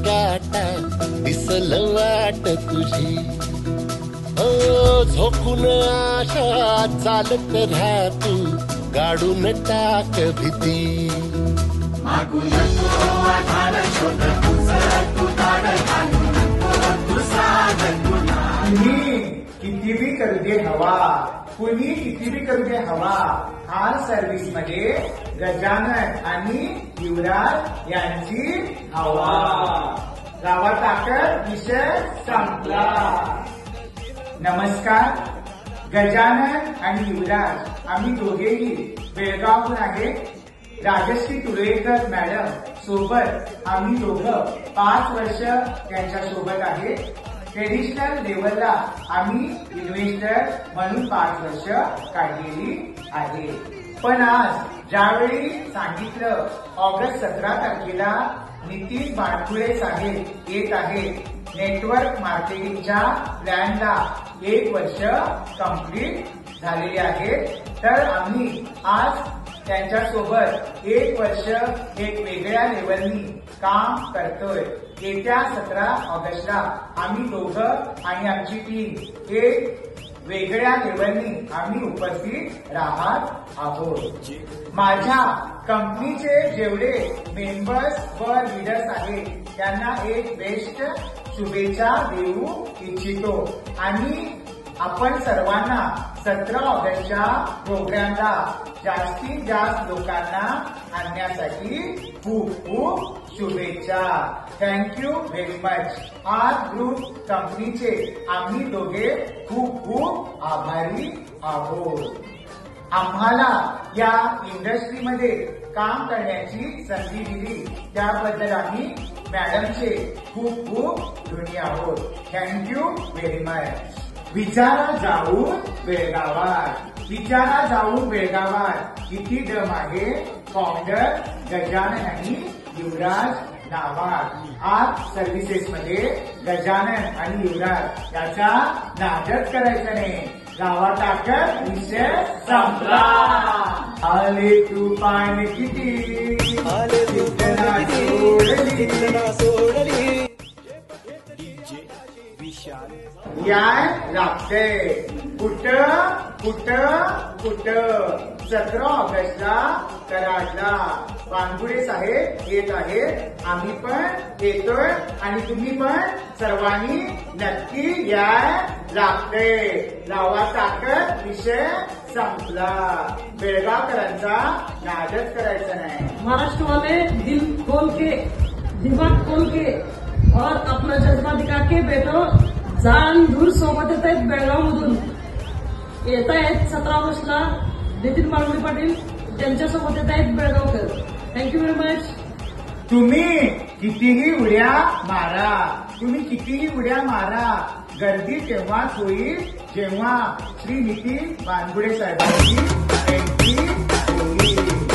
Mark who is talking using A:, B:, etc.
A: काटा दिसल वाट तुझी हो झोकून आशा चालत राहा तू गाडून टाक भीती
B: मागू नको आधार शोध तुझं तू दाड घालू नको तुझा गुन्हा
C: कुणी किती बी करू दे हवा कुणी किती बी करू दे हवा कार सर्व्हिस मध्ये गजानन आणि युवराज यांची हवा गावात ताकद विषय संपला. नमस्कार. गजानन आणि युवराज आम्ही दोघेही बेळगावहून आहे. राजश्री तुळेकर मॅडम सोबत आम्ही दोघं 5 वर्ष त्यांच्या सोबत आहे. ट्रेडिशनल लेवलला आम्ही इन्व्हेस्टर म्हणून 5 वर्ष काढलेली आहे. पण आज ज्यावेळी सांगितलं ऑगस्ट 17 तारखेला नितीन बाणपुळे साहेब येत आहे नेटवर्क मार्केटिंगच्या प्लॅनला 1 वर्ष कंप्लीट झालेले आहे, तर आम्ही आज त्यांच्यासोबत 1 वर्ष एक वेगळ्या लेवलनी काम करतोय. येत्या 17 ऑगस्टला आम्ही दोघं आणि आमची टीम एक वेगळ्या लेवलनी आम्ही उपस्थित राहत आहोत. माझ्या कंपनीचे जेवढे मेंबर्स व लीडर्स आहेत त्यांना एक बेस्ट शुभेच्छा देऊ इच्छितो आणि आपण सर्वांना 17 ऑगस्टच्या प्रोग्रामला जास्तीत जास्त लोकांना आणण्यासाठी खूप खूप शुभेच्छा. Thank you very much. आज ग्रुप कंपनीचे आम्ही दोघे खूप खूप आभारी आहोत. आम्हाला या इंडस्ट्रीमध्ये काम करण्याची संधी दिली त्याबद्दल आम्ही मॅडमचे खूप खूप ऋणी आहोत. Thank you very much. विचारा जाऊन बेळगावात, विचारा जाऊन बेळगावात किती दम आहे फाउंडर गजानन आणि युवराज नावात. आज सर्व्हिसेस मध्ये गजानन आणि युवराज याचा नादच करायचा नाही. गावात टाकत विषय संपला. आले तुफान किती
A: आले
C: तुफान
A: सोडली
C: याय लागते कुठं कुठं कुठं 17 ऑगस्टला कराडला बाणपुळे साहेब येत आहेत. आम्ही पण येतोय आणि तुम्ही पण सर्वांनी नक्की याय लागते. लावा ताकद विषय संपला. बेळगावकरांचा नादच करायचा नाही.
D: महाराष्ट्र वाले दिल खोल के दिमाग खोल के और अपना जज्बा दिखा के बेटो जाण दूर सोबत येत आहेत. बेळगाव मधून येत आहेत 17 ऑगस्टला नितीन बाणपुळे पाटील त्यांच्यासोबत येत आहेत बेळगावकर. Thank you very much.
C: तुम्ही कितीही उड्या मारा, तुम्ही कितीही उड्या मारा, गर्दी तेव्हाच होईल जेव्हा श्री नितीन बाणपुळे साहेबांची एंट्री होईल.